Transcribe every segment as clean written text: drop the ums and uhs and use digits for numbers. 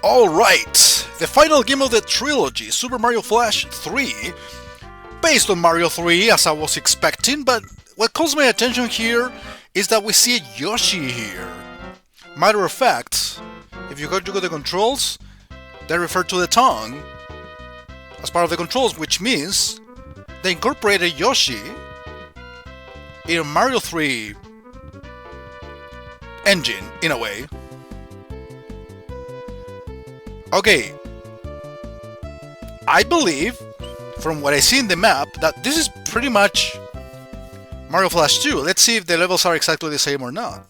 Alright, the final game of the trilogy, Super Mario Flash 3, based on Mario 3 as I was expecting, but what calls my attention here is that we see a Yoshi here. Matter of fact, if you go to the controls, they refer to the tongue as part of the controls, which means they incorporated Yoshi in Mario 3 engine, in a way. Okay, I believe, from what I see in the map, that this is pretty much Mario Flash 2. Let's see if the levels are exactly the same or not.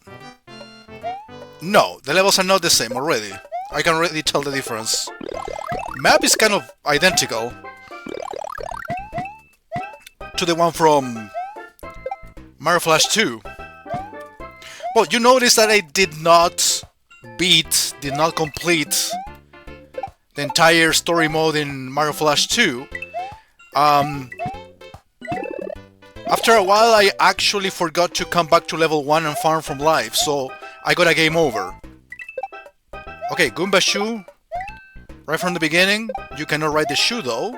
No, the levels are not the same already. I can already tell the difference. Map is kind of identical to the one from Mario Flash 2. Well, you notice that I did not complete the entire story mode in Mario Flash 2. After a while, I actually forgot to come back to level 1 and farm from life, so I got a game over. Okay, Goomba shoe. Right from the beginning, you cannot ride the shoe though.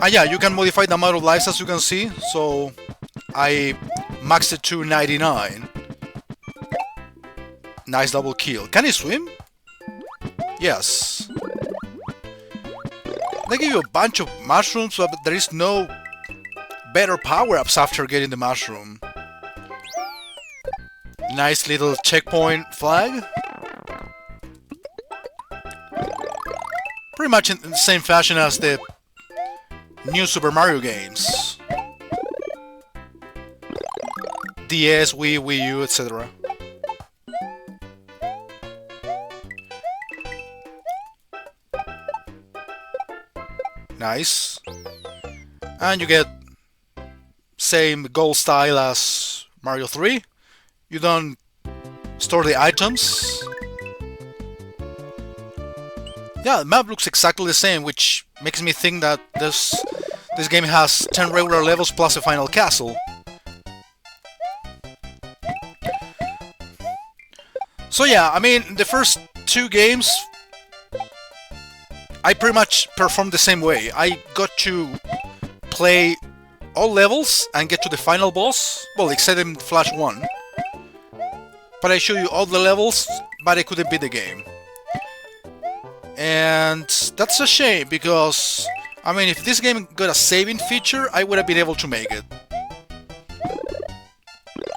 Yeah, you can modify the amount of lives as you can see, so I maxed it to 99. Nice double kill. Can he swim? Yes. They give you a bunch of mushrooms, but there is no better power-ups after getting the mushroom. Nice little checkpoint flag. Pretty much in the same fashion as the new Super Mario games. DS, Wii U, etc. Nice. And you get same gold style as Mario 3. You don't store the items. Yeah, the map looks exactly the same, which makes me think that this game has 10 regular levels plus a final castle. So yeah, I mean, the first two games I pretty much performed the same way. I got to play all levels and get to the final boss, well, except in Flash 1. But I showed you all the levels, but I couldn't beat the game. And that's a shame, because, I mean, if this game got a saving feature, I would have been able to make it.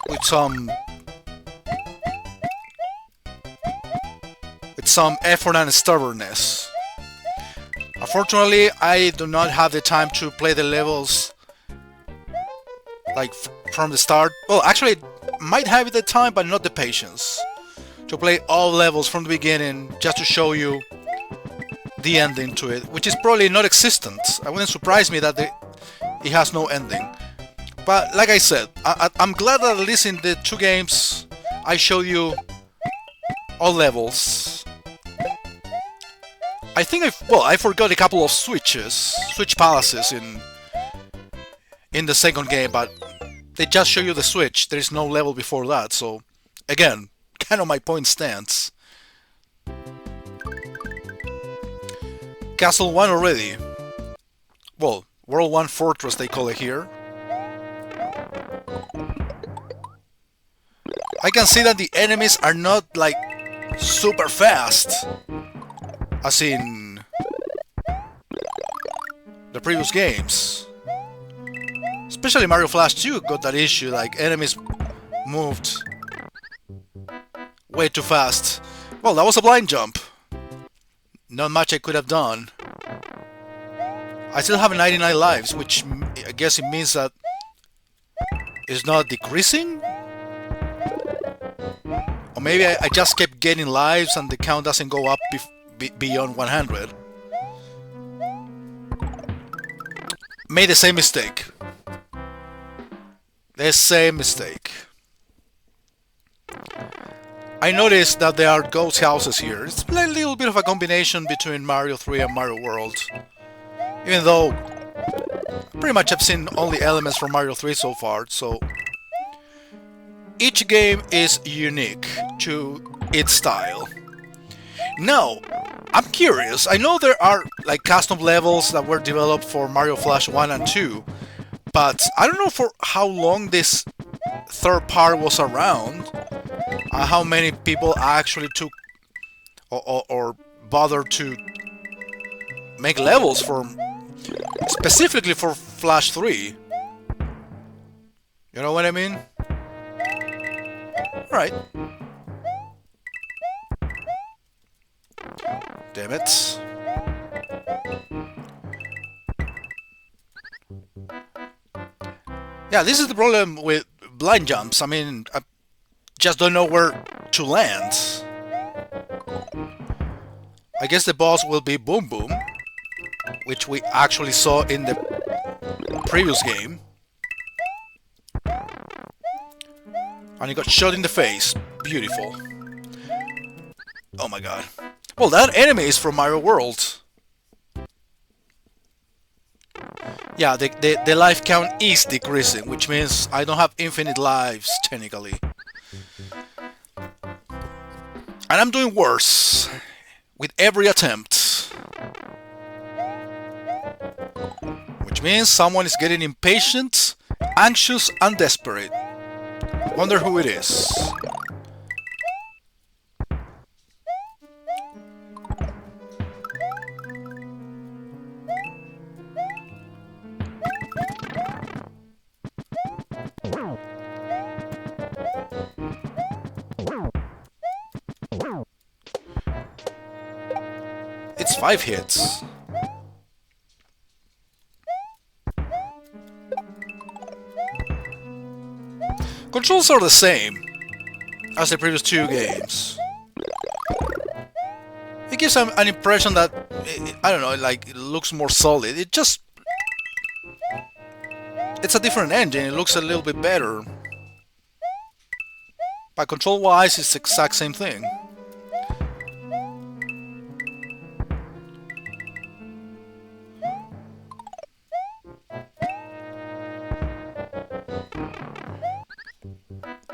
With some effort and stubbornness. Unfortunately, I do not have the time to play the levels like from the start. Well, actually, might have the time, but not the patience to play all levels from the beginning just to show you the ending to it, which is probably not existent. I wouldn't surprise me that it has no ending. But like I said, I'm glad that at least in the two games I showed you all levels. I think I forgot a couple of switch palaces in the second game, but they just show you the switch. There is no level before that, so again, kind of my point stands. Castle 1 already. Well, World 1 Fortress they call it here. I can see that the enemies are not like super fast, as in the previous games. Especially Mario Flash 2 got that issue, like enemies moved way too fast. Well, that was a blind jump. Not much I could have done. I still have 99 lives, which I guess it means that it's not decreasing? Or maybe I just kept getting lives and the count doesn't go up beyond 100. Made the same mistake. The same mistake. I noticed that there are ghost houses here. It's a little bit of a combination between Mario 3 and Mario World. Even though pretty much I've seen only elements from Mario 3 so far, so each game is unique to its style. No, I'm curious. I know there are like custom levels that were developed for Mario Flash 1 and 2, but I don't know for how long this third part was around, how many people actually took or bothered to make levels for specifically for Flash 3. You know what I mean? Alright. Damn it. Yeah, this is the problem with blind jumps. I mean, I just don't know where to land. I guess the boss will be Boom Boom, which we actually saw in the previous game. And he got shot in the face. Beautiful. Oh my god. Well, that enemy is from Mario World. Yeah, the life count is decreasing, which means I don't have infinite lives, technically. And I'm doing worse with every attempt. Which means someone is getting impatient, anxious, and desperate. Wonder who it is. It's 5 hits. Controls are the same as the previous 2 games. It gives an impression that, I don't know, like, it looks more solid. It's a different engine, it looks a little bit better. But control-wise, it's the exact same thing.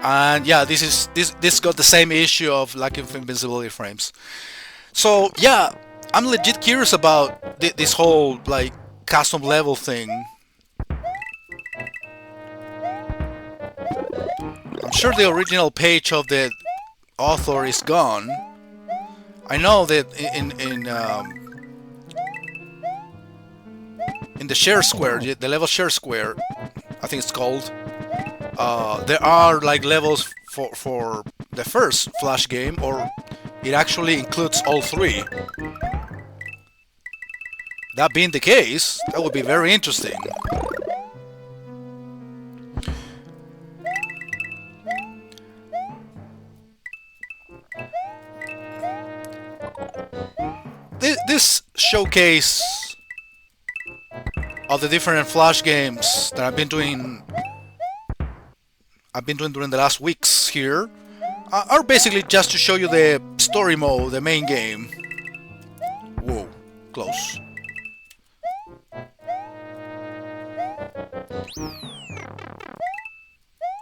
And yeah, this got the same issue of lack of invincibility frames. So yeah, I'm legit curious about this whole like custom level thing. I'm sure the original page of the author is gone. I know that in the share square, the level share square, I think it's called. There are like levels for the first Flash game, or it actually includes all 3. That being the case, that would be very interesting. This showcase of the different Flash games that I've been doing during the last weeks here are basically just to show you the story mode, the main game. Whoa, close.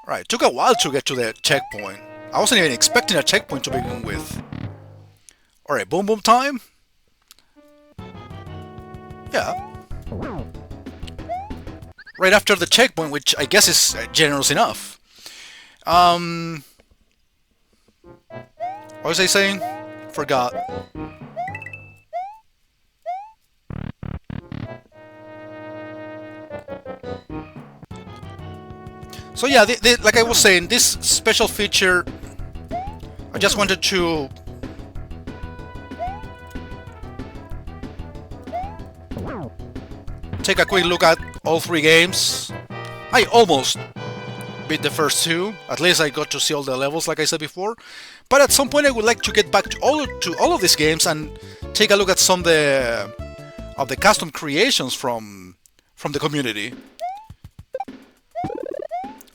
Right, took a while to get to the checkpoint. I wasn't even expecting a checkpoint to begin with. Alright, Boom Boom time? Yeah. Right after the checkpoint, which I guess is generous enough. What was I saying? Forgot. So yeah, like I was saying, this special feature, I just wanted to take a quick look at all 3 games. I almost beat the first 2. At least I got to see all the levels, like I said before. But at some point, I would like to get back to all of these games and take a look at some of the custom creations from the community.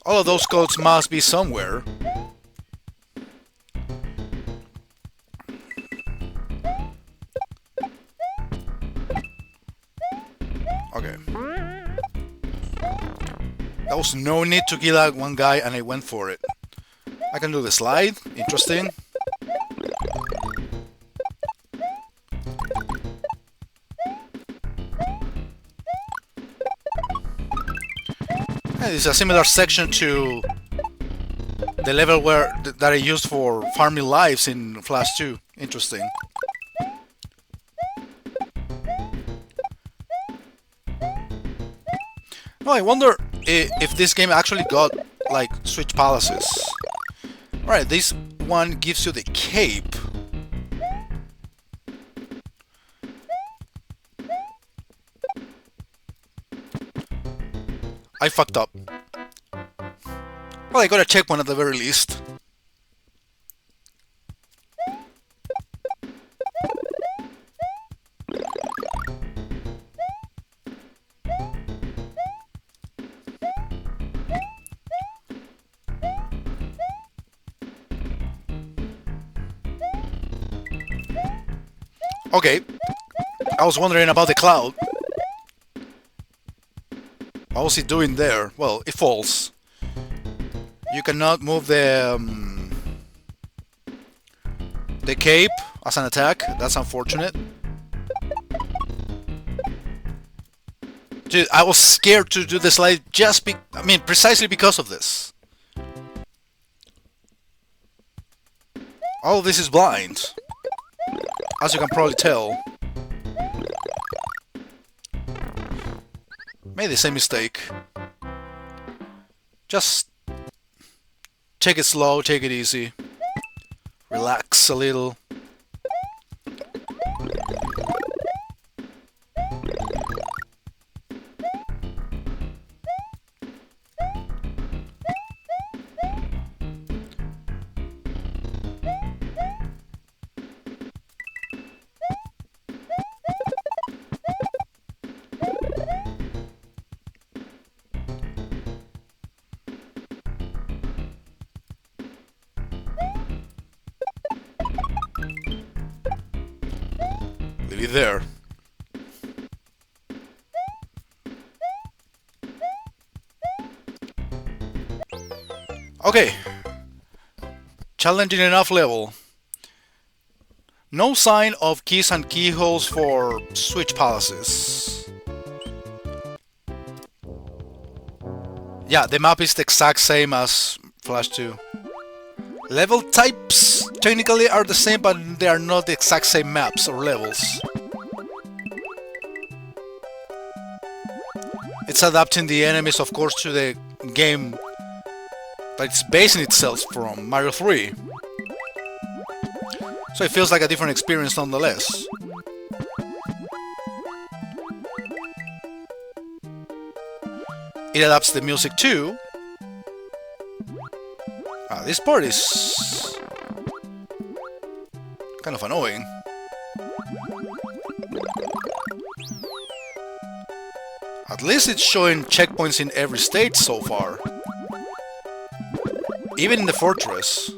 All of those codes must be somewhere. Okay. There was no need to kill that one guy, and I went for it. I can do the slide. Interesting. It's a similar section to the level that I used for farming lives in Flash 2. Interesting. Oh, I wonder if this game actually got like Switch Palaces. Alright, this one gives you the cape. I fucked up. Well, I got a checkpoint at the very least. Okay, I was wondering about the cloud. What was he doing there? Well, it falls. You cannot move the cape as an attack. That's unfortunate. Dude, I was scared to do the slide precisely because of this. All of this is blind, as you can probably tell. Made the same mistake. Just take it slow, take it easy. Relax a little. Leave it there. Okay. Challenging enough level. No sign of keys and keyholes for Switch Palaces. Yeah, the map is the exact same as Flash 2. Level types technically are the same, but they are not the exact same maps or levels. It's adapting the enemies, of course, to the game that it's basing itself from, Mario 3. So it feels like a different experience nonetheless. It adapts the music too. This part is kind of annoying. At least it's showing checkpoints in every stage so far. Even in the fortress.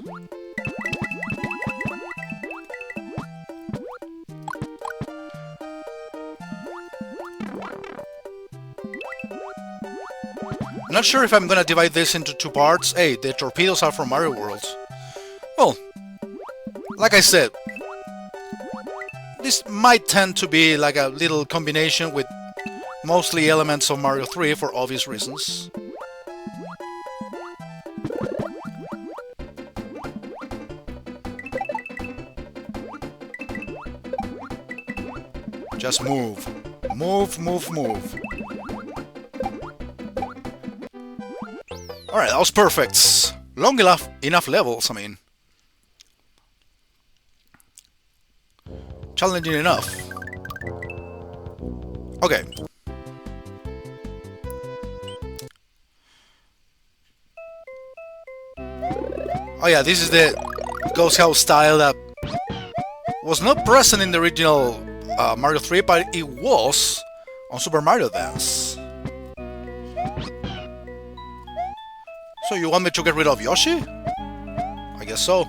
I'm not sure if I'm gonna divide this into two parts. Hey, the torpedoes are from Mario World. Well, like I said, this might tend to be like a little combination with mostly elements of Mario 3 for obvious reasons. Just move. Move, move, move. Alright, that was perfect. Long enough levels, I mean. Challenging enough. Okay. Oh yeah, this is the Ghost House style that was not present in the original Mario 3, but it was on Super Mario Dance. So you want me to get rid of Yoshi? I guess so.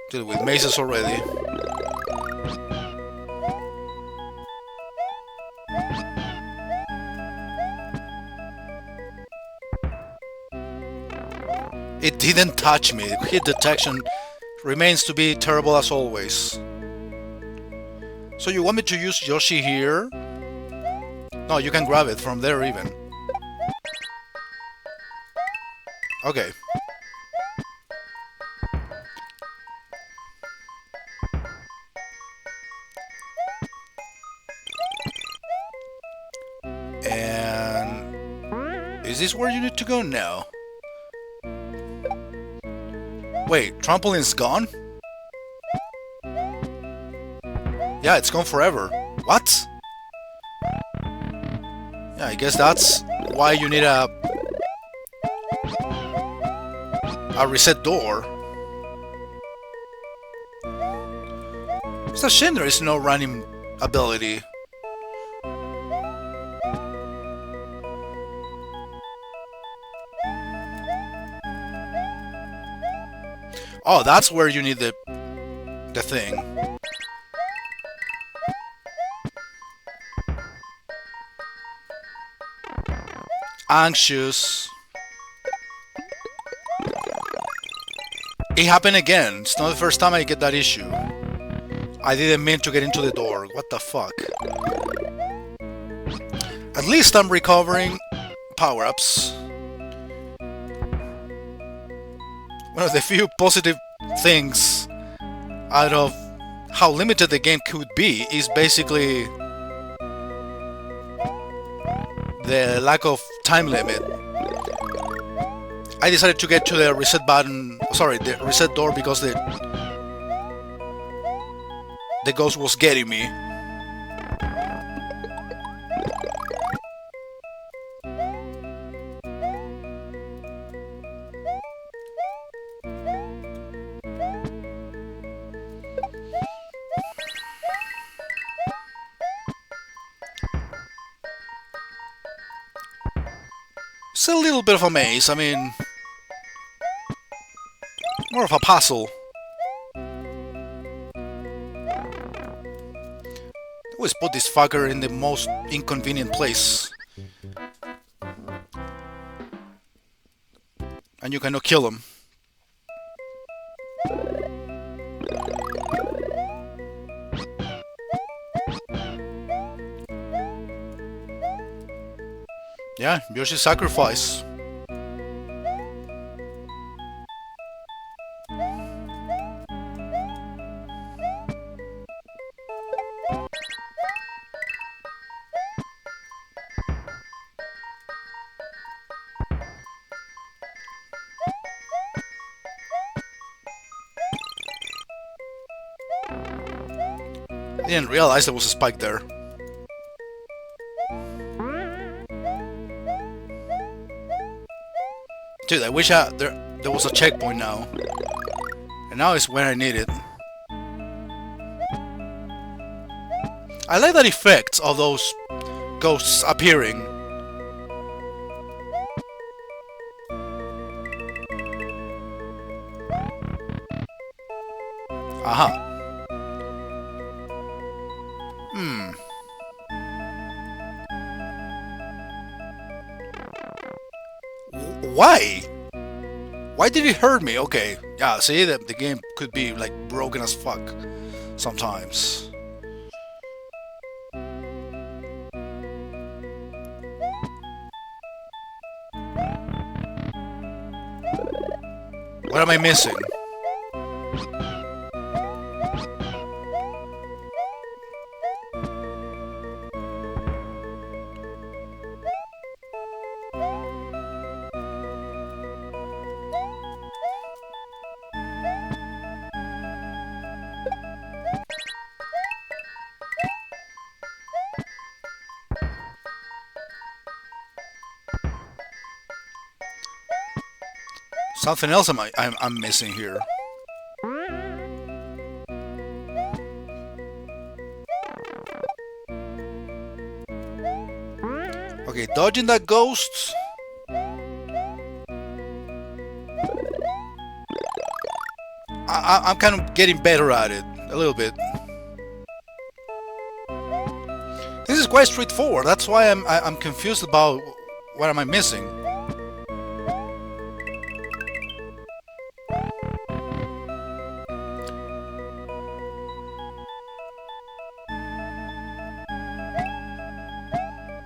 Deal with mazes already. It didn't touch me. Hit detection remains to be terrible as always. So you want me to use Yoshi here? No, you can grab it from there even. Okay. And... is this where you need to go now? Wait, trampoline's gone? Yeah, it's gone forever. What? Yeah, I guess that's why you need a reset door. It's a shame there is no running ability. Oh, that's where you need the thing. Anxious. It happened again. It's not the first time I get that issue. I didn't mean to get into the door. What the fuck? At least I'm recovering power-ups. One of the few positive things out of how limited the game could be is basically the lack of time limit. I decided to get to the reset button, sorry, the reset door because the ghost was getting me. It's a little bit of a maze, I mean, more of a puzzle. Always put this fucker in the most inconvenient place. And you cannot kill him. Yeah, Yoshi's sacrifice. I didn't realize there was a spike there. Dude, I wish there was a checkpoint now. And now is when I need it. I like that effect of those ghosts appearing. Aha. Why? Why did it hurt me? Okay, yeah, see, the game could be like broken as fuck sometimes. What am I missing? Something else I'm missing here. Okay, dodging that ghost. I'm kind of getting better at it, a little bit. This is quite straightforward. That's why I'm confused about what am I missing.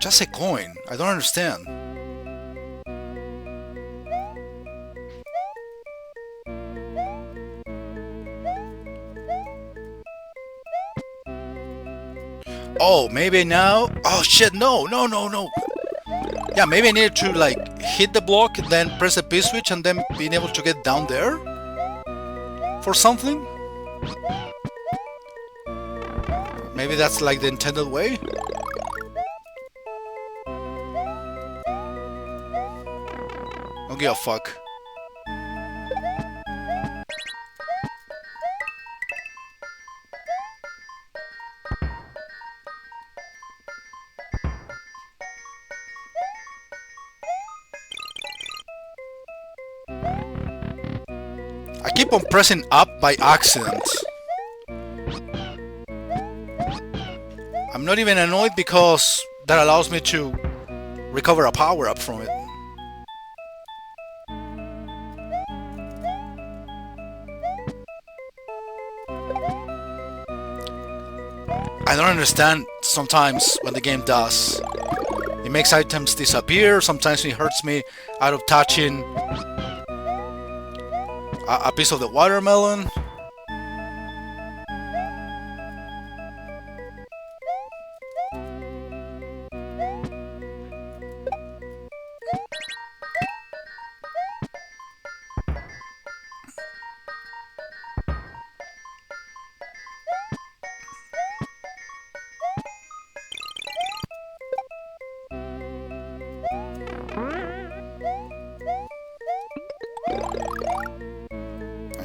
Just a coin. I don't understand. Oh, maybe now... Oh shit, no. Yeah, maybe I need to like hit the block, then press the P-switch and then being able to get down there? For something? Maybe that's like the intended way? Don't give a fuck. I keep on pressing up by accident. I'm not even annoyed because that allows me to recover a power-up from it. I don't understand sometimes when the game does. It makes items disappear, sometimes it hurts me out of touching a piece of the watermelon.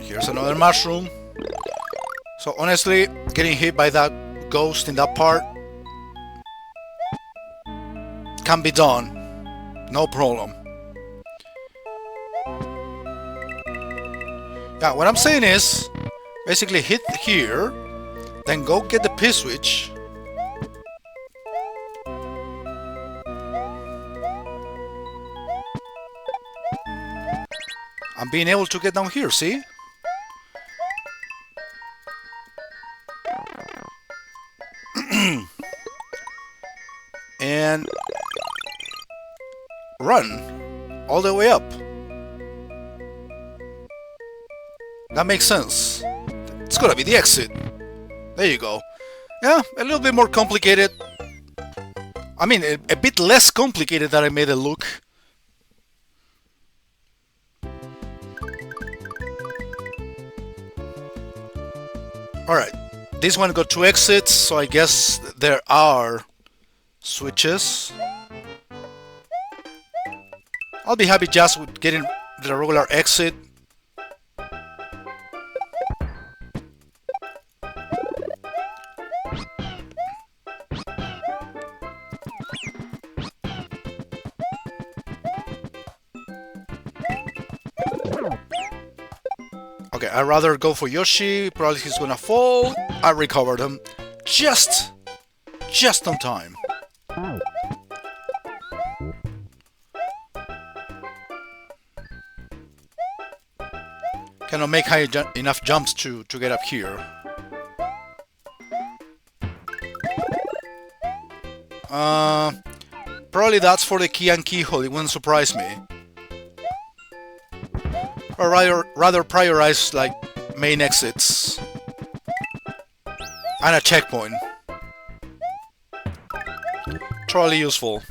Here's another mushroom. So honestly, getting hit by that ghost in that part can be done. No problem. Yeah, what I'm saying is basically hit here, then go get the P-switch. I'm being able to get down here, see? And run all the way up. That makes sense. It's gotta be the exit. There you go. Yeah, a little bit more complicated. I mean, a bit less complicated than I made it look. Alright, this one got 2 exits, so I guess there are switches. I'll be happy just with getting the regular exit. Okay, I'd rather go for Yoshi. Probably he's gonna fall. I recovered him just on time. Cannot make high enough jumps to get up here. Probably that's for the key and keyhole. It wouldn't surprise me. Or rather prioritize like main exits and a checkpoint. Totally useful.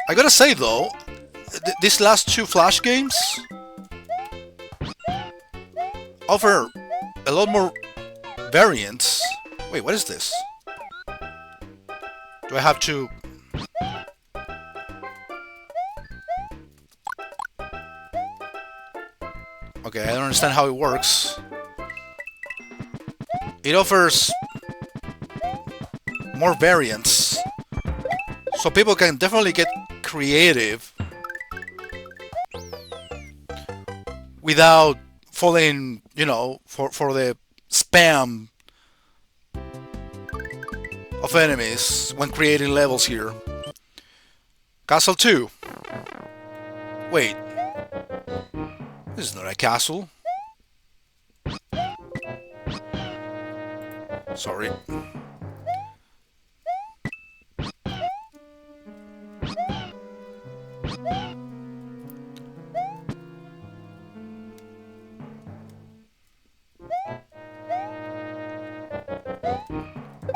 I gotta say though, these last 2 Flash games offer a lot more variants. Wait, what is this? Do I have to... Okay, I don't understand how it works. It offers more variants, so people can definitely get creative without falling, you know, for the spam of enemies when creating levels here. Castle 2. Wait. This is not a castle. Sorry.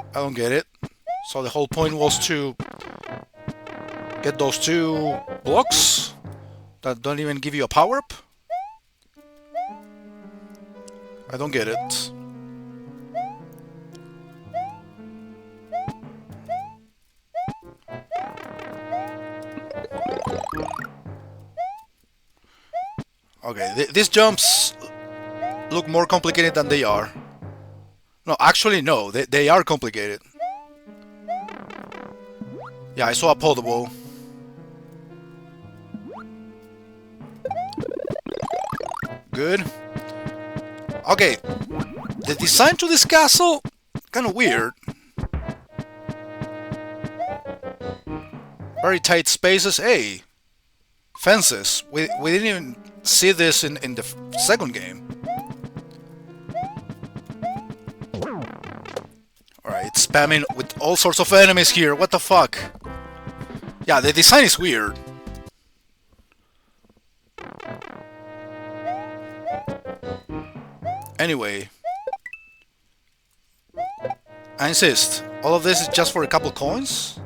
I don't get it. So the whole point was to get those two blocks that don't even give you a power-up? I don't get it. Okay, these jumps look more complicated than they are. No, actually no, they are complicated. Yeah, I saw a potable. Good. Okay, the design to this castle, kinda weird. Very tight spaces. Hey, fences. We didn't even see this in the second game. Alright, it's spamming with all sorts of enemies here. What the fuck? Yeah, the design is weird. Anyway, I insist, all of this is just for a couple coins?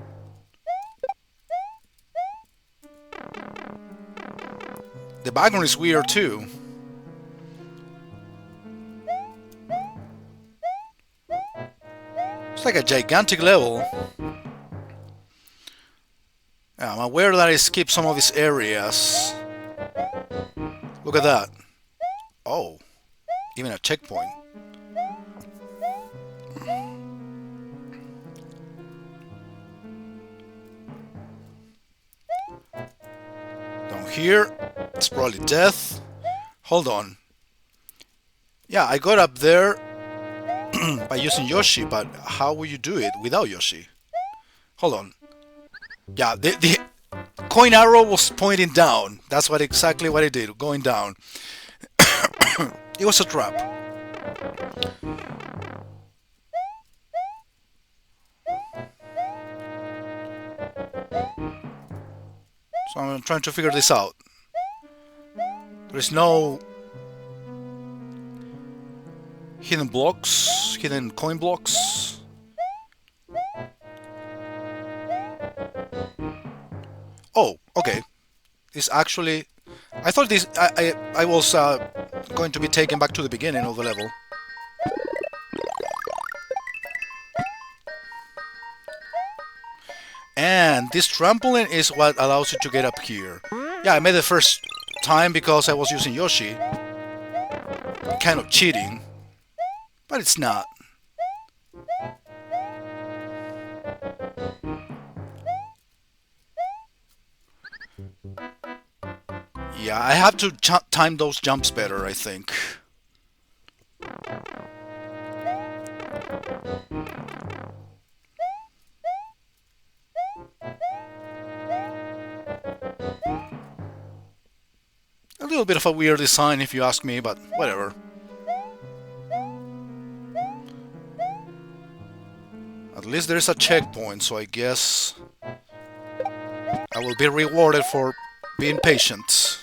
The background is weird too. It's like a gigantic level. Yeah, I'm aware that I skipped some of these areas. Look at that. Oh, even a checkpoint. Down here, it's probably death. Hold on. Yeah, I got up there by using Yoshi, but how will you do it without Yoshi? Hold on. Yeah, the coin arrow was pointing down. That's exactly what it did, going down. It was a trap. So I'm trying to figure this out. There's no hidden blocks, hidden coin blocks. Oh, okay. This actually... I thought this... I was going to be taken back to the beginning of the level. And this trampoline is what allows you to get up here. Yeah, I made it first time because I was using Yoshi. Kind of cheating. But it's not. Yeah, I have to time those jumps better, I think. A little bit of a weird design if you ask me, but whatever. At least there's a checkpoint, so I guess I will be rewarded for being patient.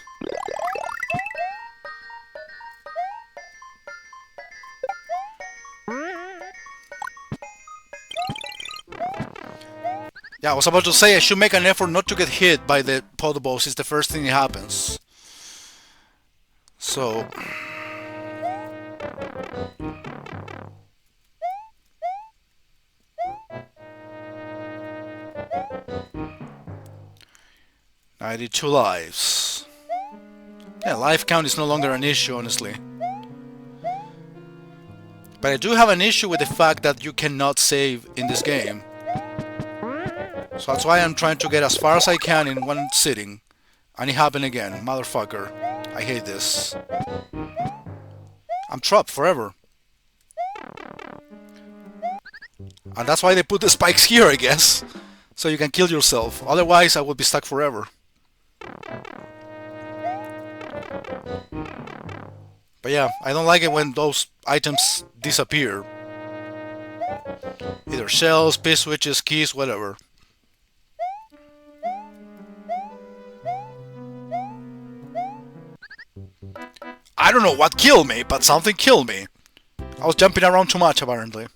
Yeah, I was about to say I should make an effort not to get hit by the potables. It's the first thing that happens. So... "92 lives." Yeah, life count is no longer an issue, honestly. But I do have an issue with the fact that you cannot save in this game. So that's why I'm trying to get as far as I can in one sitting. And it happened again. Motherfucker. I hate this. I'm trapped forever. And that's why they put the spikes here, I guess. So you can kill yourself. Otherwise, I would be stuck forever. But yeah, I don't like it when those items disappear. Either shells, P-switches, keys, whatever. I don't know what killed me, but something killed me. I was jumping around too much, apparently.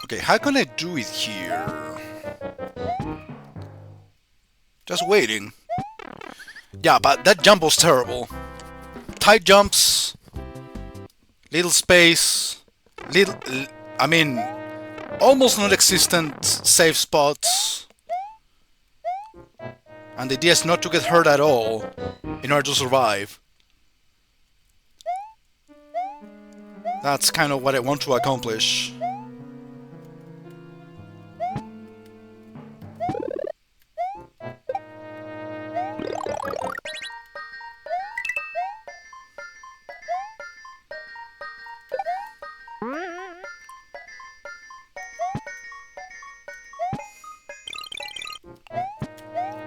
Okay, how can I do it here? Just waiting. Yeah, but that jump was terrible. Tight jumps, little space, I mean, almost non-existent safe spots. And the idea is not to get hurt at all in order to survive. That's kind of what I want to accomplish.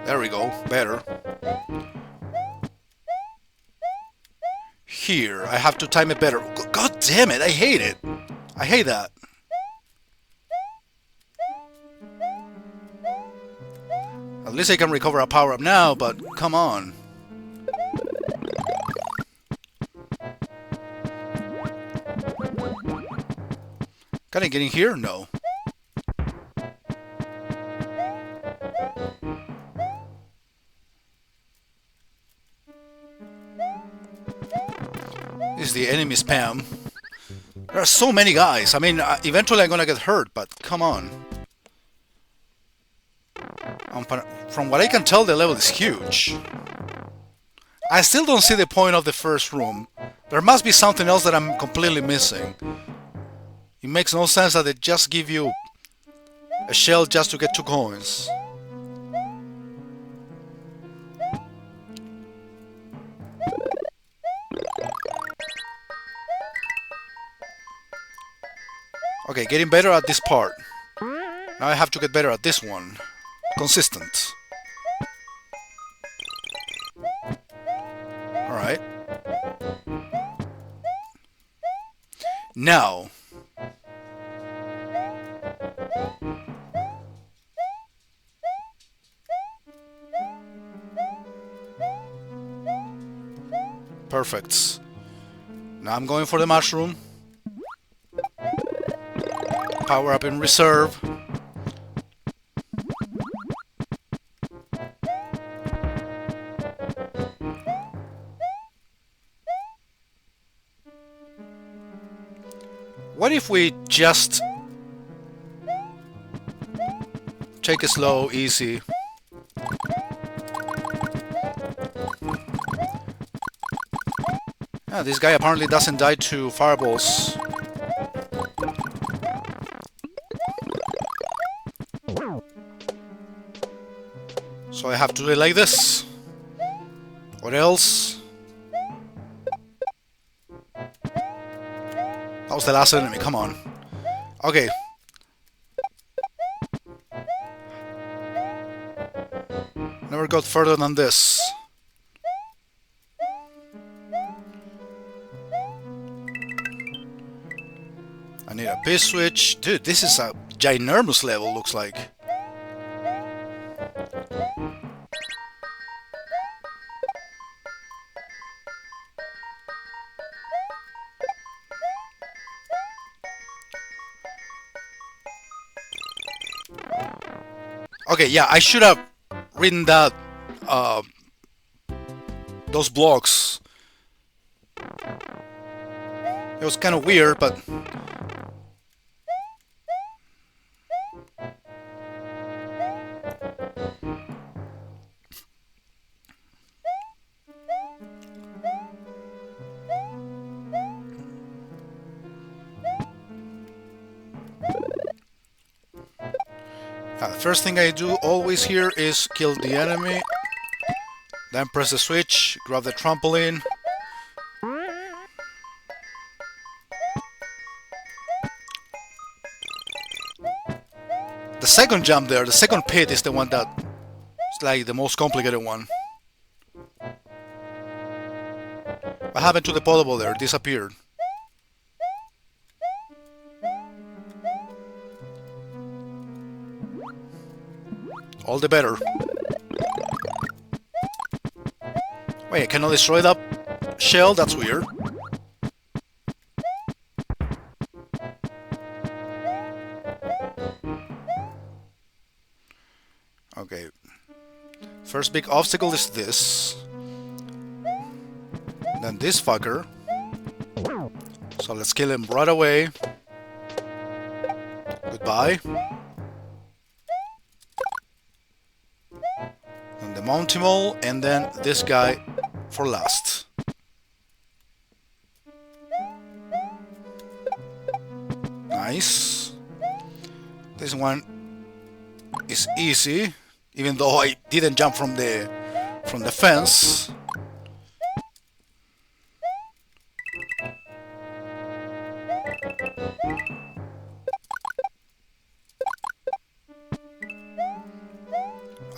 There we go, better. Here, I have to time it better. God damn it, I hate it. I hate that. At least I can recover a power-up now, but come on. Can I get in here? No. This is the enemy spam. There are so many guys. I mean, eventually I'm gonna get hurt, but come on. From what I can tell, the level is huge. I still don't see the point of the first room. There must be something else that I'm completely missing. It makes no sense that they just give you a shell just to get 2 coins. Okay, getting better at this part. Now I have to get better at this one. Consistent. Alright. Now. Perfect. Now I'm going for the mushroom. Power up in reserve. What if we just take it slow, easy? Yeah, this guy apparently doesn't die to fireballs. So I have to do it like this. What else? That was the last enemy, come on. Okay. Never got further than this. I need a P-switch. Dude, this is a ginormous level, looks like. Okay, yeah, I should have written that, those blocks. It was kind of weird, but... The first thing I do always here is kill the enemy, then press the switch, grab the trampoline. The second jump there, the second pit is the one that is like the most complicated one. What happened to the potable there? It disappeared. All the better. Wait, I cannot destroy that shell? That's weird. Okay. First big obstacle is this. Then this fucker. So let's kill him right away. Goodbye. And the Mounty Mole, and then this guy for last. Nice. This one is easy, even though I didn't jump from the fence.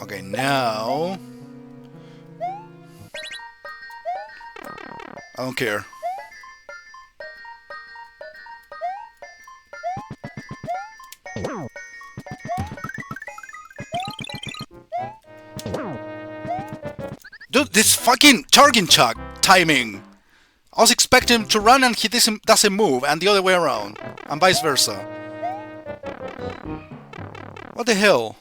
Okay, now I don't care. Dude, this fucking charging chuck timing. I was expecting him to run and he doesn't move, and the other way around, and vice versa. What the hell?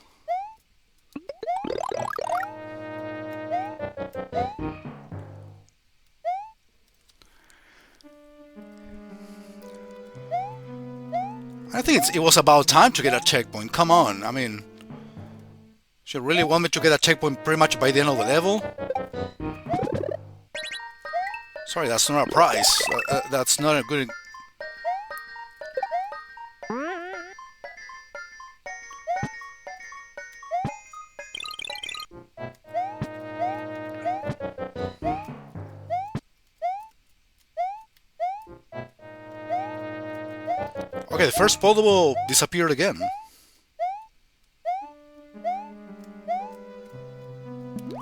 I think it was about time to get a checkpoint. Come on, I mean, you really want me to get a checkpoint pretty much by the end of the level? Sorry, that's not a prize. That's not a good... Okay, the first potable disappeared again.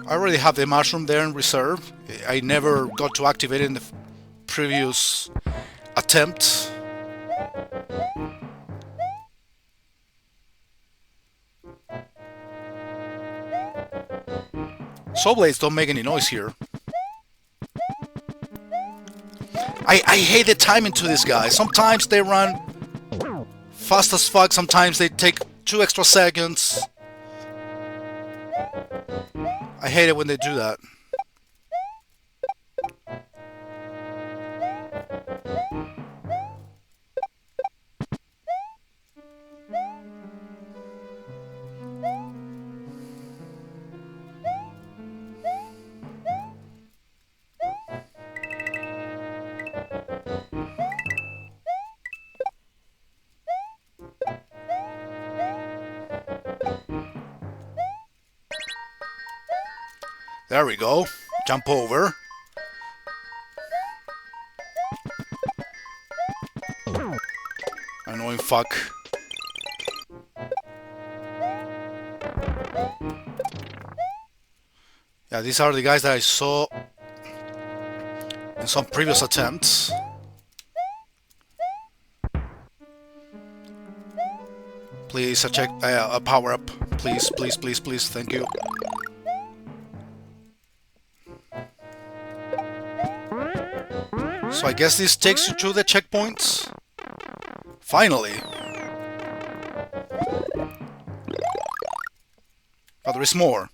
I already have the mushroom there in reserve. I never got to activate it in the previous attempt. Soul Blades don't make any noise here. I hate the timing to this guy. Sometimes they run fast as fuck, sometimes they take 2 extra seconds. I hate it when they do that. There we go. Jump over. Annoying fuck. Yeah, these are the guys that I saw in some previous attempts. Please, a power up. Please, please, please, please. Thank you. So I guess this takes you to the checkpoints. Finally. But there is more.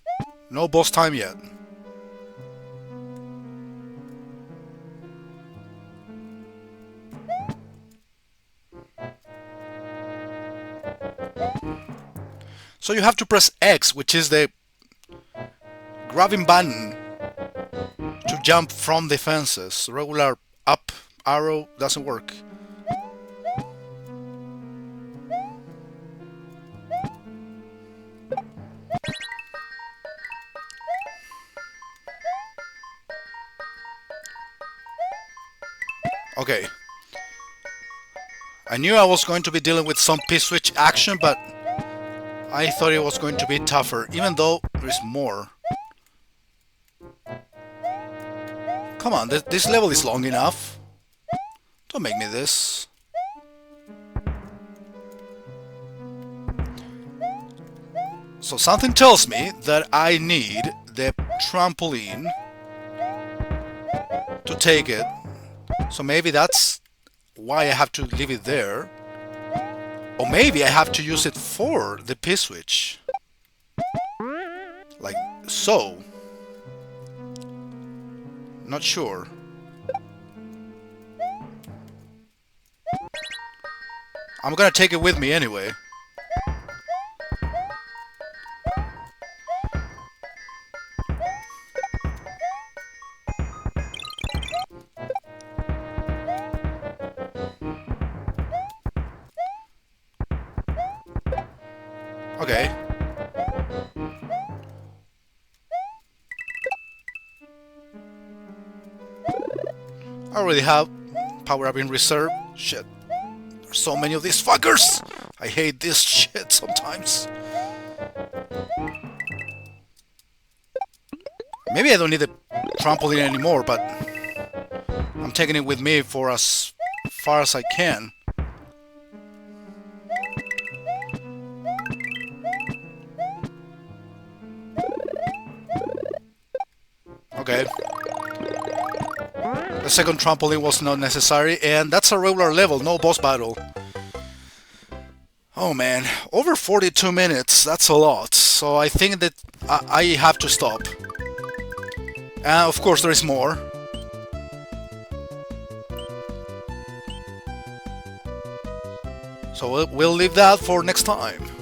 No boss time yet. So you have to press X, which is the grabbing button, to jump from the fences. Regular up arrow doesn't work. Okay. I knew I was going to be dealing with some P-switch action, but I thought it was going to be tougher, even though there's more. Come on, this level is long enough. Don't make me this. So something tells me that I need the trampoline to take it. So maybe that's why I have to leave it there. Or maybe I have to use it for the P-switch. Like so. Not sure. I'm gonna take it with me anyway. Okay. I already have power up in reserve. Shit. There's so many of these fuckers! I hate this shit sometimes. Maybe I don't need the trampoline anymore, but I'm taking it with me for as far as I can. Okay. The second trampoline was not necessary, and that's a regular level, no boss battle. Oh man, over 42 minutes, that's a lot. So I think that I have to stop. And of course there is more. So we'll leave that for next time.